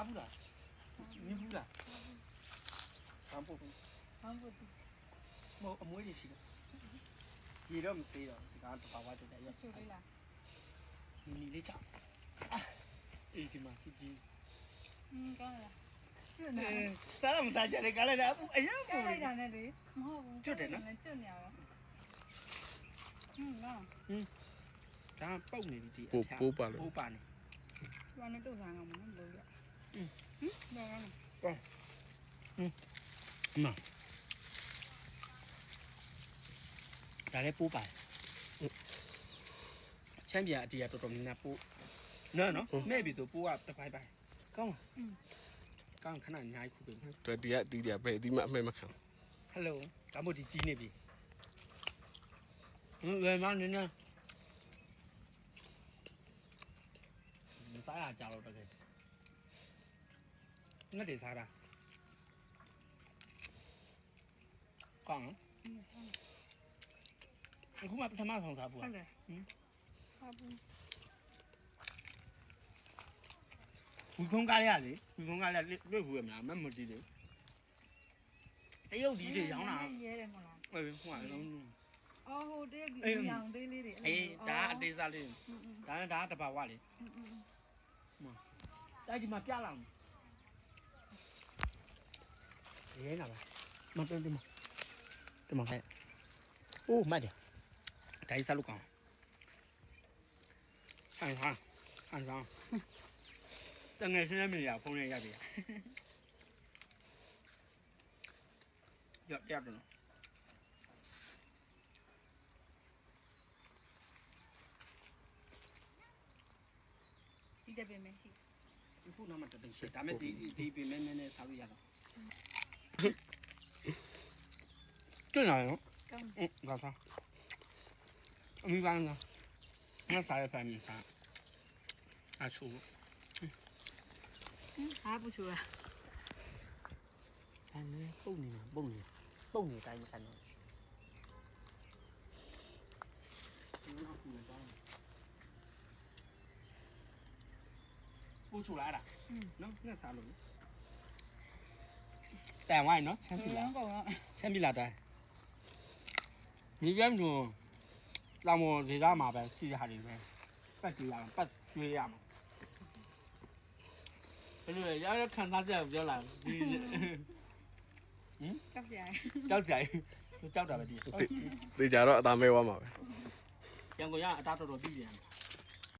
စားဘူးလားမြင်ဘူးလားဘာပို့ဘူး ဘာမှမသိ မဟုတ်အမွေးတွေရှိတယ်ရေတော့မသေးတော့ဒီကောင်တဘာဝတက်တက်ရက် ချိုလေးလား နီလေးချောင်းအေးဒီမှာကြီးကြီး ကောင်းလားကျွတ်နေ စားတော့မစားကြတယ်ကလည်းအရင်က ကဲလိုက်တာနဲ့လေမဟုတ်ဘူး ကျွတ်တယ်နော် ကျွတ်နေရတော့နော် ဒါပုတ်နေပြီဒီ ပိုးပါလို့ ပိုးပါနေ ဘာနဲ့တုတ်ထားအောင်မလို့ရနော်နော် မဒါလည်းပိုးပါချမ်းပြန်အတီးရတော်တော်များများပိုးနော်မဲ့ပြီဆိုပိုးကတစ်ပိုင်းပိုင်းကောင်းလားကောင်းခဏအများကြီးခုပဲ တော်ဒီကတီးတယ်ပဲဒီမှာအမဲမခံ ဟယ်လိုဒါမို့ဒီကြီးနေပြီဘယ်မှာနေနေမစားရကြတော့တကယ်ငါတည်းစားတာကောင်းအခုမှပထမဆုံးစားဖို့ ဟုတ်တယ်ဟာဘူး ဝီခုံးကားလေးရလေဝီခုံးကားလေးတွေ့ဘူးရမလားမမတီးလေတရုတ်ဒီတွေရောင်းတာ ရဲတယ်မလား အေးဟိုကလုံး အော်ဟိုတည်းရောင်သေးလေးတွေ အေးဒါအသေးစားလေးဒါတဘာဝလေတိုက်ဒီမှာပြလာရဲနာပါမတွန်းဒီမှာခဲအိုးမတ်တယ်ဒါကြီးစားလို့ကောင်းဟန်ဆောင်တငယ်ရှင်းရမရဖုန်းနဲ့ရပြီရတော့ဒီတပင်မယ်ရှိ ခုနမှတပင်ရှိဒါမဲ့ဒီပင်မဲနဲ့စားလို့ရတော့ကျွတ်လာရော ကောင်း ငါစားအမိပါငါစားရဖိုင်စားအချိုး ဟာဘူးချူလား အဲ့လေပုံနေတိုင်းမကန်တော့ပူချူလာတာနော်ငါစားလို့แต่ว่าเนาะချမ်းပြီလား ကောင်းတော့ ချမ်းပြီလားတိုင်းမိပြန်ဆိုလောင်မော်ဒေသမှာပဲရှိရတာတွေပဲပတ်ကြည့်ရအောင်ပတ်ကျွေးရမှာဘယ်လိုလဲရခံစားချက်ပြောလာဒီ ကြောက်ကြရ ကြောက်ကြိုက်ကြောက်တာပဲဒီ တေချာတော့အသားမဲသွားမှာပဲ ရန်ကုန်ရအသားတော်တော်ပြီးပြန်